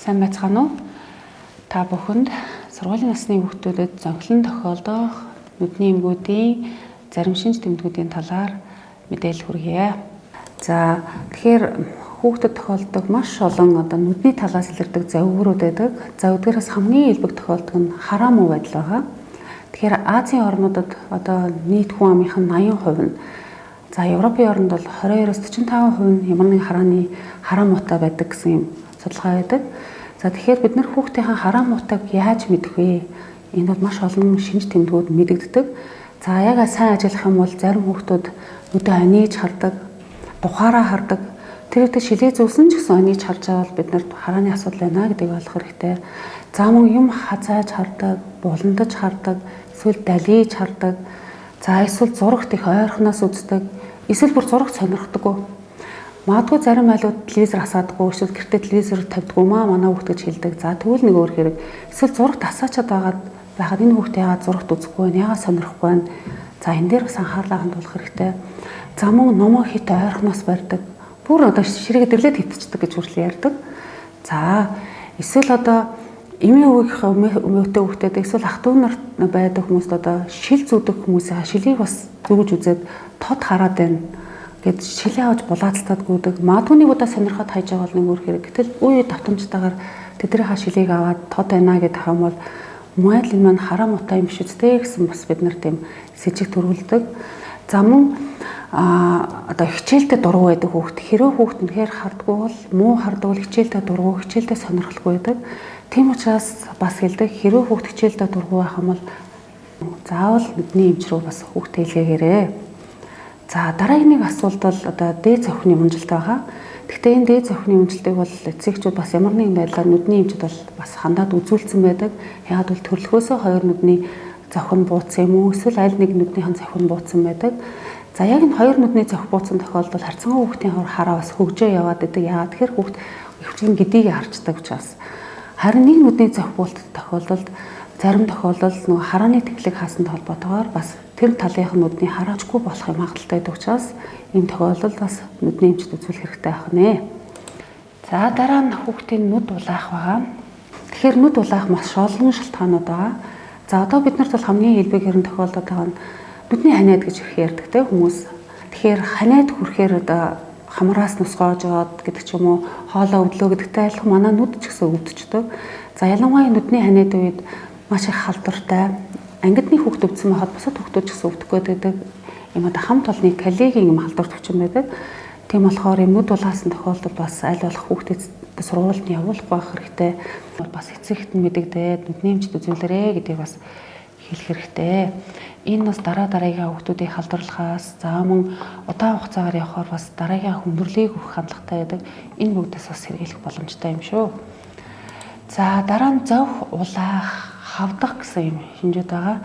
Сайн байцгаана уу? Та бүхэнд сургуулийн насны хүүхдүүдэд зөнхлөн тохиолдох нүдний эмгүүдийн зарим шинж тэмдгүүдийн талаар мэдээлэл хүргье. За тэгэхээр хүүхдэд тохиолддог маш олон нүдний талаас илэрдэг завьгуурууд байдаг. За өдгөөс хамгийн илбэг тохиолдог нь хараа муу байдал байгаа. Тэгэхээр Азийн орнуудад нийт хүн амынх нь 80% нь, за Европын орнд бол 22-45% нь ямар нэгэн хараа муутай байдаг гэсэн юм судалгаа байдаг. За тэгэхээр бид нар хүүхдийн хараа муутайг яаж мэдэх вэ? Энэ бол маш олон шинж тэмдгүүд мэдэгддэг. За яг сайн ажиллах юм бол зарим хүүхдүүд нүдээ аниж хардаг, тухаараа хардаг. Тэр ихтэй шилээ зүүсэн ч гэсэн аниж харж байгаа бол бид нарт харааны асуудал байна гэдгийг ойлгох хэрэгтэй. За мөн юм хазааж хардаг, буландаж хардаг, эсвэл далиж хардаг. За эсвэл зурагт их ойрхоноос үздэг, эсвэл бүр зурагт сонирхдаггүй. Магадгүй зарим айлууд телевизээр асаадаггүй, эсвэл гэртээ телевизээр тавьдаггүй манай хүүхд гэж хэлдэг. За тэгвэл нэг өөр хэрэг. Эсвэл зурагт асаачаад байгаад энэ хүүхдээ яагаад зурагт үзэхгүй вэ? Яагаад сонирхгүй вэ? За энэ дээр бас анхаарлаа хандуулах хэрэгтэй. За мөн номоо хит ойрхоноос барьдаг. Бүр ширээгээ дэрлээд хөвтчихдэг гэж хүртэл ярьдаг. За эсвэл эмээ өвгөх өмөөтэй хүүхдэд эсвэл ах トゥ нарт байдаг хүмүүст шил зүүдэг хүмүүсийн шилийг бас зүгж үзээд тод хараад байна гэд шилээ авч булаацтаад гүйдэг. Магадгүй нэг удаа сонирхоод хайж байгаа бол нэг өөр хэрэг. Гэтэл үе давтамжтайгаар тэдний шилийг аваад тод байна гэдэг юм бол мойл энэ маань хараа муутай юм биш үстэй гэсэн бас бид нар тийм сэжиг төрүүлдэг. За мөн хичээлдээ дургу байдаг хүүхд. Хэрвээ хүүхд үнэхээр хардггүй бол муу хардвал хичээлдээ дургу, хичээлдээ сонирхолгүй байдаг. Тийм учраас бас хэлдэг хэрвээ хүүхд хичээлдээ дургу байх юм бол заавал нүдний эмч рүү бас хүүхдээ илгээгээрэй. За дараагийн нэг асуулт бол дээд завхны өмжилт байгаа. Гэхдээ энэ дээд завхны өмжилтийг бол эцэгчүүд бас ямар нэгэн байдлаар нүдний эмчд бол бас хандаад үзүүлсэн байдаг. Яагаад бол төрөлхөөсөө хоёр нүдний завх нь бууцсан юм уу? Эсвэл аль нэг нүднийхэн завх нь бууцсан байдаг. За яг энэ хоёр нүдний завх бууцсан тохиолдолд харьцангуй хүүхдийн хараа бас хөгжөө яваад байдаг. Яагаад тэгэхээр хүүхд өвчгийн гэдгийг харцдаг учраас. Харин нэг нүдний завх бууцсан тохиолдолд зарим тохиолдолд нөгөө харааны тэглэг хаасантай холбоотойгоор бас тэр талынх нь нүдний хараачгүй болох юм хангалттай байдаг учраас ийм тохиолдолд бас нүдний эмчд үзүүлэх хэрэгтэй байх нэ. За дараа нь хүүхдийн нүд улаах байгаа. Тэгэхээр нүд улаах маш олон шалтгаанууд байгаа. За бид нарт бол хамгийн илбэг хэрэн тохиолдоод байгаа нь нүдний ханиад гэж их ярьдаг те хүмүүс. Тэгэхээр ханиад хүрэхээр хамраас нусгоож яваад гэдэг ч юм уу хоолоо өдлөө гэдэгтэй айлхан манай нүд ч гэсэн өвдчихдөг. За ялангуяа нүдний ханиад үед маш их халдвартай ангидны хүүхд өвдсөн байхад бусад хүүхдүүд ч гэсэн өвдөх байдаг. Ийм хамт олонны калигийн юм халдвар төвчин байдаг. Тийм болохоор юм нүд улаасан тохиолдолд бас аль болох хүүхдэд сургуульд нь явуулах байх хэрэгтэй. Бас эцэгт нь мэдэгдээд нүдний эмчд үзүүлээрэй гэдгийг бас хэлэх хэрэгтэй. Энэ бас дараагийн хүүхдүүдийн халдварлахаас за мөн удаан хугацаагаар явхаар бас дараагийн хүндрэлийг өгөх хандлагатай байдаг. Энэ бүгдээс бас сэргийлэх боломжтой юм шүү. За дараа нь завх улаах, хавдах гэсэн юм шинжүүд байгаа.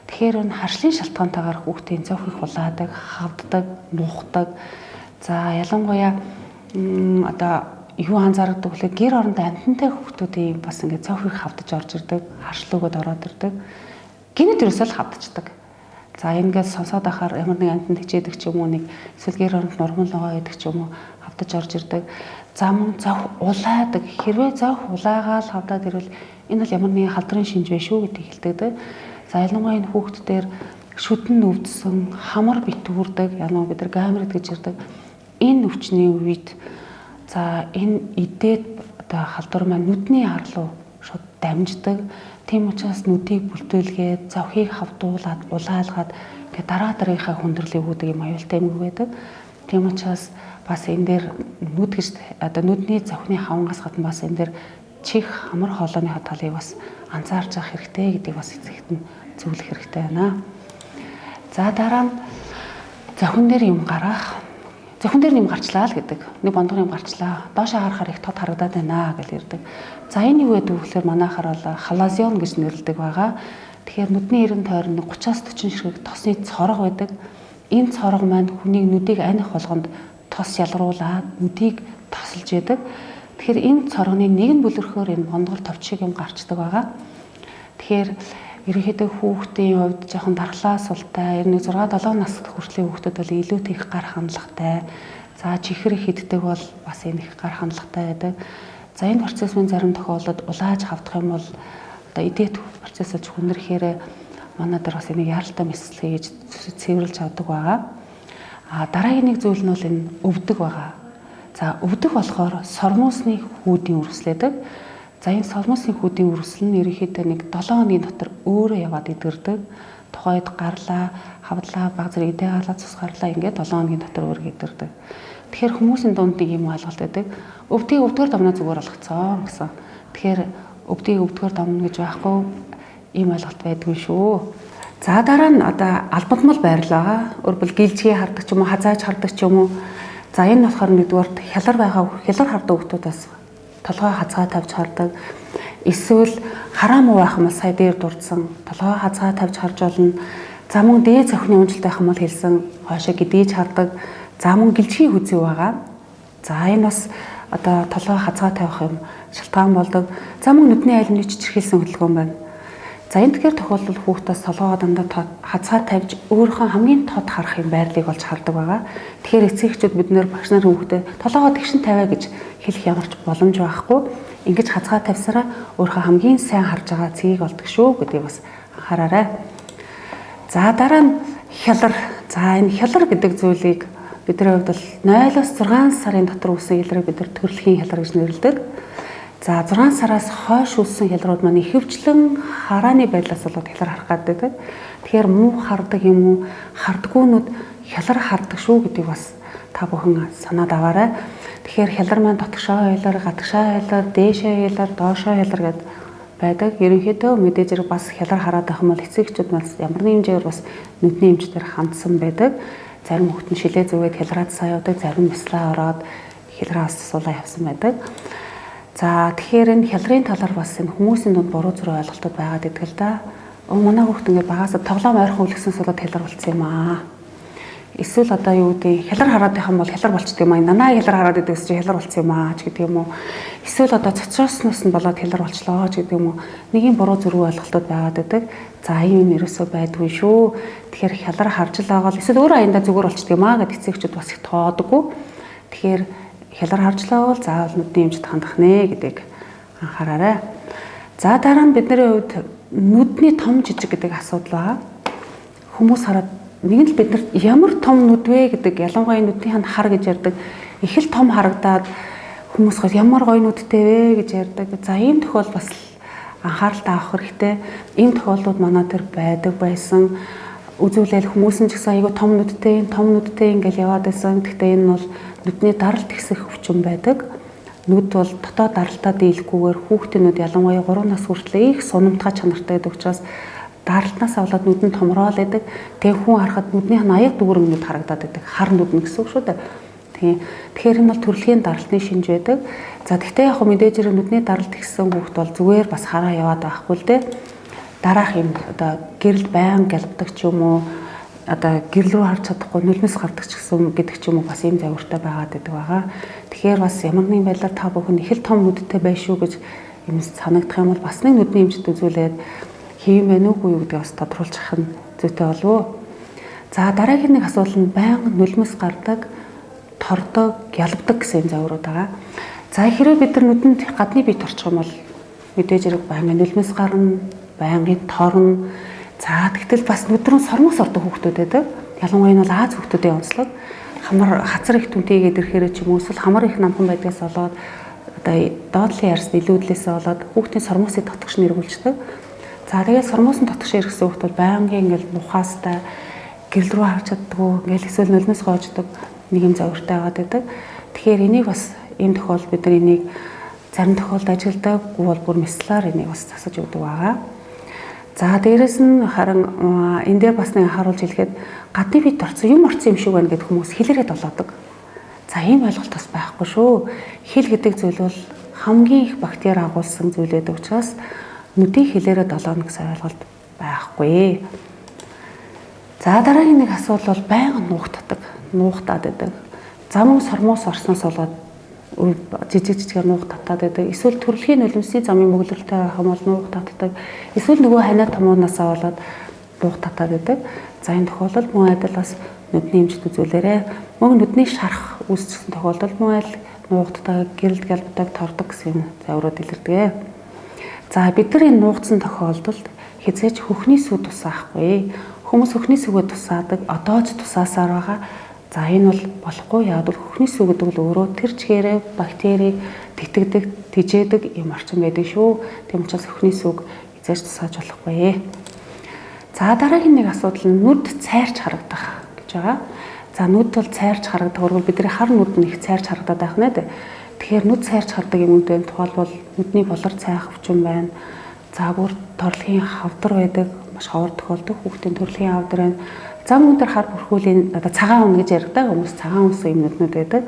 Тэгэхээр энэ харшлын шалтгаантайгаар хүүхдийн завх их улаадаг, хавддаг, нухдаг. За ялангуяа юу анзаардаг вэ? Гэр оронд амьтантай хүүхдүүдийн бас ингээд завх их хавдаж орж ирдэг, харшил өгöd ороод ирдэг. Гинэд ерөөсөө л хавдчихдаг. За ингээд сонсоод ахаар ямар нэг амьтанд хичээдэг ч юм уу нэг эсвэл гэр оронд нурман логоо гэдэг ч юм уу хавдаж орж ирдэг. За мөн завх улаадаг. Хэрвээ завх улаагаал хавдаад ирвэл энэ бол ямар нэгэн халдрын шинж вэ шүү гэдгийг хэлдэг. За ялангуяа энэ хүүхд дээр шүдэн өвдсөн, хамар битүүрдэг, бид нар гамрид гэж ярьдаг. Энэ өвчний үед за энэ идээд халдвар маань нүдний хар руу шууд дамждаг. Тийм учраас нүдийг бүлтүүлгээд завхийг хавдуулаад улаалгаад ингээд дараагийнхаа хүндрэлийг өгдөг юм аюултай юм байдаг. Тийм учраас бас энэ дээр нүд гэж нүдний завхны хавангаас гадна бас энэ дээр чих хамар хоолойны талыг бас анзаарч авах хэрэгтэй гэдгийг бас эцэгт нь зөвлөх хэрэгтэй байна. За дараа нь завхин дээр юм гарах. Завхин дээр юм гарчлаа л гэдэг. Нэг бондгор юм гарчлаа. Доошоо харахаар их тод харагдаад байна гэж ярьдаг. За энэ юу гэдэг вэ гэхээр манайхаар бол халазион гэж нэрлэдэг байгаа. Тэгэхээр нүдний эрен тойрон 30-аас 40 ширхэг тосны цорго байдаг. Энэ цорго маань хүний нүдийг аних болгонд тос ялгаруулаад нүдийг тосолж яадаг. Тэгэхээр энэ цоргоны нэг нь бүлэрхөөр энэ бондгор товчиг юм гарчдаг байгаа. Тэгэхээр ерөнхийдөө хүүхдийн хувьд жоохон дархлаа султай 6-7 насд хүртлийн хүүхдүүд бол илүүтэй их гар хандлагатай. За чихэр хиддэг бол бас энэ их гар хандлагатай байдаг. За энэ процессын зарим тохиолдолд улааж хавдах юм бол одоо эдээд процессыг хүнрэхээр манай дээр бас энийг яралтай мэслэгээ гэж цэвэрлж авдаг байгаа. Дараагийн нэг зүйл нь бол энэ өвдөг байгаа. За өвдөх болохоор сормуусны хүүдийн үрслэдэг. За энэ сормуусны хүүдийн үрсэл нь ерөнхийдөө нэг 7 хоногийн дотор өөрөө яваад идэрдэг. Тухайд гарлаа, хавдлаа, баг зэрэг идэ гарлаа, цус гарлаа ингээд 7 хоногийн дотор өөрөө идэрдэг. Тэгэхээр хүмүүсийн дунд нэг юм ойлголт байдаг. Өвдгийг өвдгөр давна зүгээр болгоцсон гэсэн. Тэгэхээр өвдгийг өвдгөр давна гэж байхгүй ийм ойлголт байдгүй шүү. За дараа нь одоо албадмал байрлал байгаа. Өөрөлдвөл гэлжгээ хардаг ч юм уу, хазааж хардаг ч юм уу. За энэ болохоор нэгдүгээр хялар байгаа хялар хардаг хүмүүсээс толгой хазгаа тавьж хардаг. Эсвэл хараа муу байх юм бол сая дээр дурдсан толгой хазгаа тавьж харж болно. За мөн дээд цохны унжилт байх юм бол хэлсэн хоошоо гидээж хардаг. За мөн гэлжгийн хүзий байгаа. За энэ бас одоо толгой хазгаа тавих юм шалтгаан болдог. За мөн нүдний айлмны чичирхийлсэн хөдөлгөөн байна. За энэ тэгэхээр тохиолдолд хүүхдээс толгойгоо дандаа хазгаа тавьж өөрийнхөө хамгийн тод харах юм байрлалыг олж хардаг байгаа. Тэгэхээр эцэгчүүд бид нэр багш нарын хүүхдэд толгойгоо тэгшин тавиа гэж хэлэх ямарч боломж байхгүй. Ингэж хазгаа тавьсараа өөрийнхөө хамгийн сайн харж байгаа цэгийг олдог шүү гэдгийг бас анхаараарай. За дараа нь хялар. За энэ хялар гэдэг зүйлийг бидний хувьд бол 0-6 сарын дотор үүсэн хялрыг бид нар төрөлхийн хялар гэж нэрлэдэг. За 6 сараас хойш үүссэн хялрууд маань ихэвчлэн харааны байдлаас болоод хялар харах гэдэг. Тэгэхээр муу хардаг юм уу, хардгуунууд хялар хардаг шүү гэдгийг бас та бүхэн санаад аваарай. Тэгэхээр хялар маань дотгошоо хялар, гадагшаа хялар, дээшээ хялар, доошоо хялар гэдэг байдаг. Ерөнхийдөө мэдээж хэрэг бас хялар хараад байх юм бол эцэгчүүд бас ямар нэгэн хэмжээгээр бас нүдний эмчтэр хандсан байдаг. Зарим хүүхэд нь шилээ зүгээд хялраад сая явдаг, зарим бяслаа ороод хялраа суулаа явсан байдаг. За тэгэхээр энэ хялрын талаар бас энэ хүмүүсийн дунд буруу зүрх ойлголтууд байгаад идэг л да. Манай хүүхд ингээд багасаа тоглоом ойрхон үлгсэнс болоод хялар болцсон юм аа. Эсвэл одоо юу гэдэг хялар хараад байх юм бол хялар болчдөг юм аа. Нанаа хялар хараад идэгс чи хялар болцсон юм аа ч гэдэг юм уу. Эсвэл одоо цоцроосноос нь болоод хялар болчлоо ч гэдэг юм уу. Нэг юм буруу зүрх ойлголтууд байгаад идэг. За ийм юм ерөөсөө байдгүй шүү. Тэгэхээр хялар харж л байгаа л эсвэл өөр аяндаа зүгээр болчдөг юм аа гэд эцэгчүүд бас их тоодоггүй. Тэгэхээр хялар харжлаа бол заавал нүдний эмчт хандах нэ гэдгийг анхаараарай. За дараа нь бидний хувьд нүдний том жижиг гэдэг асуудал байгаа. Хүмүүс хараад нэг нь л биднэрт ямар том нүд вэ гэдэг ялангуяа нүдийн хар гэж ярьдаг. Их л том харагдаад хүмүүс хол ямар гоё нүдтэй вэ гэж ярьдаг. За ийм тохиол бас анхааралтай авах хэрэгтэй. Ийм тохиолдлууд манай дээр байдаг байсан. Үзүүлэл хүмүүс нь ч гэсэн айгүй том нүдтэй ингээл яваад байсан. Гэхдээ энэ бол нүдний даралт ихсэх өвчин байдаг. Нүд бол дотоод даралтаа дийлэхгүйгээр хүүхдийн нүд ялангуяа 3 нас хүртэл их сунамтгай чанартай байдаг учраас даралтнаас болоод нүд нь томроод байдаг. Тэгээ хүн харахад нүднийх нь аяг дүүрэн нүд харагдаад байдаг. Хар нүд нь гэсэн үг шүү дээ. Тэгэхээр энэ бол төрөлхийн даралтны шинж байдаг. За тэгтээ яг мэдээж хэрэг нүдний даралт ихсэн хүүхд бол зүгээр бас хараа яваад байхгүй л дээ. Дараах юм одоо гэрэл байн галбдаг ч юм уу одоо гэрэл рүү харж чадахгүй нулимс гардаг ч гэсэн гэдэг ч юм уу бас ийм завиртай байгаад байдаг байгаа. Тэгэхээр бас ямар нэгэн байдлаар та бүхэн их л том нүдтэй байх шүү гэж юм санагдах юм бол бас нэг нүдний эмчт үзүүлээд хийм байна уугүй юу гэдгийг бас тодруулчих нь зүйтэй болов уу. За дараагийн нэг асуудал нь байнга нулимс гардаг, тордог, гялбдаг гэсэн завирууд байгаа. За хэрвээ бид нар нүдэнд гадны бие торчих юм бол мэдээж хэрэг байнга нулимс гарна, байнгын торно. За тэгтэл бас нүд рүү сормоос ордог хүүхдүүд байдаг. Ялангуяа энэ бол Аз хүүхдүүдийн онцлог. Хамар хацар их түнтэйгээд ирэхээр ч юм уу эсвэл хамар их намхан байдгаас болоод одоо доотлын ярс илүүдлээсээ болоод хүүхдийн сормоосыг татгаш нэрвүүлждэг. За тэгээд сормоосын татгаш иргэсэн хүүхдүүд байнгын ингээл мухаастай гэрэл рүү харж чаддгүй ингээл эсвэл нулимс гоождаг нэг юм завиртай байгаад байдаг. Тэгэхээр энийг бас ийм тохиолдолд бид нар энийг зарим тохиолдолд ажилдаагүй бол бүр мяслаар энийг бас засаж өгдөг байгаа. За дээрэс нь харин энэ дээр бас нэг харуулж хэлэхэд гадны бие орцсон юм орцсон юм шиг байна гэд хүмүүс хэлэрэд болоодог. За ийм ойлголт бас байхгүй шүү. Хэл гэдэг зүйл бол хамгийн их бактери агуулсан зүйл байдаг учраас нүдийн хэлээрээ долооно гэсэн ойлголт байхгүй. За дараагийн нэг асуудал бол байнга нуугтаад байдаг. Зам сормоос орсноос болоод жижигээр нуух татаад байдаг. Эсвэл төрөлхийн нулимсны замын мөглөлтөй байх юм бол нуух татдаг. Эсвэл нөгөө ханаа томооноосаа болоод нуух татаад байдаг. За энэ тохиолдолд мөн адил бас нүдний эмчт үзүүлээрэ. Мөн нүдний шарах үүсчихсэн тохиолдолд мөн нуугддаг, гэрэлд галбдаг, тордог гэсэн заврууд илэрдэг. За бид нар энэ нуугдсан тохиолдолд хизээч хөхний сүг тусаахгүй. Хүмүүс хөхний сүгээ тусаадаг, одоо ч тусаасаар байгаа. За энэ бол болохгүй. Яг бол хөхний сүг гэдэг бол өөрөө тэр чигээрээ бактерийг тэтгдэг, тижээдэг юм орчин байдаг шүү. Тийм учраас хөхний сүг хизээч тусааж болохгүй. За дараагийн нэг асуудал нь нүд цайрч харагдах гэж байгаа. За нүд бол цайрч харагдах бол бидний хар нүд нь их цайрч харагдаад байх нэ. Тэгэхээр нүд цайрч хардаг юмнуудын тухайлбал нүдний болор цайх өвчин байна. За бүр торлогийн хавдар байдаг, маш ховор тохиолдог хүүхдийн төрлийн хавдар байна. Зам өндөр хар бүрхүүлийн одоо цагаан үн гэж ярьдаг хүмүүс цагаан үс юм нүднүүд байдаг.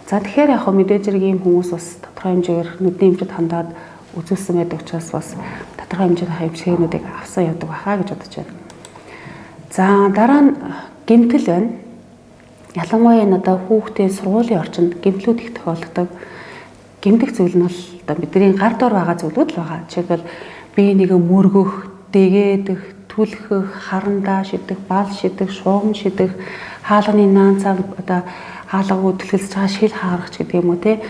За тэгэхээр яг мэдээж зэрэг ийм хүмүүс бас тодорхой хэмжээгээр нүдний эмчэд хандаад үзүүлсэн байдаг учраас бас тодорхой хэмжээний хэмжээнүүдийг авсан явдаг байхаа гэж бодож байна. За дараа нь гэмтэл байна. Ялангуяа энэ одоо хүүхдийн сургуулийн орчинд гэмтлүүд их тохиолддог. Гэмтэх зүйл нь бол одоо бидний гар дор байгаа зүйлүүд л байгаа. Жишээлбэл бие нэг мөргөх, дэгээдэх, түлхэх, харандаа шидэх, бал шидэх, шугам шидэх, хаалганы наанцаа одоо хаалгаа төлөвлөж байгаа шил хаарах гэдэг юм уу те.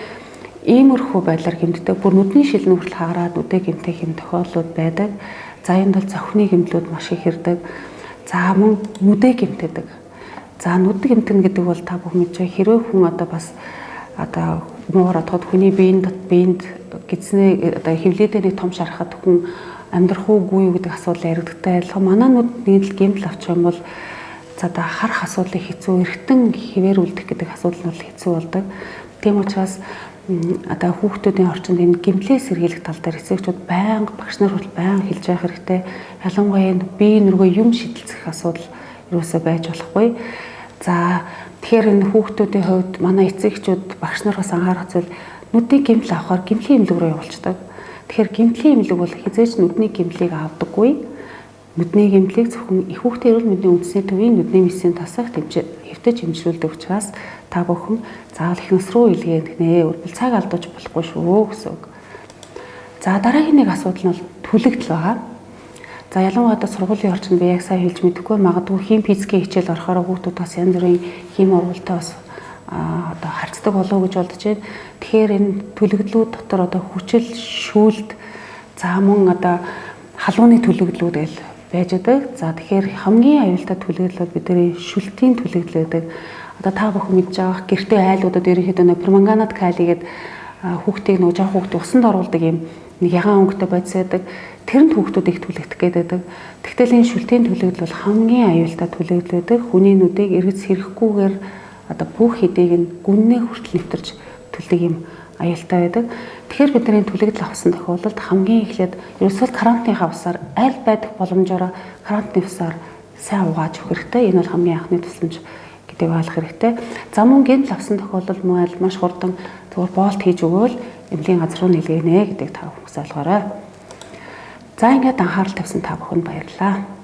Иймэрхүү байдлаар гэмтдэг. Бүр нүдний шил нүртэл хаараад нүдэ гэмтэх юм тохиолдлууд байдаг. За энд бол зохины гэмтлүүд маш их ирдэг. За мөн нүдэ гэмтдэг. За нүд гэмтэн гэдэг бол та бүхэн мэдж байгаа хэрвээ хүн одоо бас одоо муур отоход хүний биеинд гидснээ одоо хевлээдээ нэг том шарахад хүн амьдрах уугүй юу гэдэг асуудал яригддаг. Адилхан манай нүд нэг л гэмтэл авчих юм бол за одоо харах асуудлыг хэцүү, эргэтэн хിവэр үлдэх гэдэг асуудал нь бол хэцүү болдог. Тийм учраас одоо хүүхдүүдийн орчинд энэ гэмтлээс сэргийлэх тал дээр эцэгчүүд байнга багш нар бол байнга хэлж явах хэрэгтэй. Ялангуяа энэ бие нөргөө юм шидэлцэх асуудал юусаа байж болохгүй. За тэгэхээр энэ хүүхдүүдийн хувьд манай эцэгчүүд багш нар бас анхаарах зүйл нүдний гэмтэл авахаар гэмтлийн эмнэлэг рүү явуулцдаг. Тэгэхээр гэмтлийн эмнэлэг бол хизээч нүдний гэмтлийг авдаггүй. Нүдний гэмтлийг зөвхөн их хүүхдийн эрүүл мэндийн үндэсний төвийн нүдний мэсийн тасах хэвтэж хэмжүүлдэг учраас та бүхэн заавал их нас руу илгээх нэ. Үргэлж цаг алдууж болохгүй шүү гэсэн үг. За дараагийн нэг асуудал нь бол түлэгдэл байгаа. За ялангуяа одоо сургуулийн орчинд би яг сайн хэлж мэдэхгүй магадгүй хим физикийн хичээл орохоор хүүхдүүд бас янз бүрийн хим урвалтай бас одоо харцдаг болов уу гэж бодож байна. Тэгэхээр энэ төлөвлөлүүд дотор одоо хүчил, шүүлт, за мөн одоо халууны төлөвлөлүүд гээл байж байгаа. За тэгэхээр хамгийн аюултай төлөвлөлүүд бидний шүлтийн төлөвлөл байдаг. Одоо та бүхэн мэдж байгаа гэртээ айлуудад ерөнхийдөө нэг перманганат калий гэдэг хүүхдийг нөгөө жоох хүүхдийг усанд оруулдаг юм нэг ягаан өнгөтэй бодис байдаг. Тэрэнд хүүхдүүд их түлэгдэх гэдэг. Тэгтэл энэ шүлтийн төлөвлөл бол хамгийн аюултай төлөвлөл байдаг. Хүний нүдийг эргэц сэрэхгүйгээр одоо бүх хэдийг нь гүннээ хүртэл нэвтэрч төлдөг юм аюултай байдаг. Тэгэхээр бид нар энэ төлөвлөл авсан тохиолдолд хамгийн эхлээд ерөөсөө карантинынхаа усаар аль байдаг боломжоор карантины усаар сайн угааж өгөх хэрэгтэй. Энэ бол хамгийн анхны тусламж гэдэг ойлгох хэрэгтэй. За мөн гэмтэл авсан тохиолдолд мөн аль маш хурдан зөвхөн боолт хийж өгөөл эмнэлгийн газар руу нэлгээнэ гэдэг та бүхэн ойлгоорой. За ингээд анхаарал тавьсан та бүхэнд баярлалаа.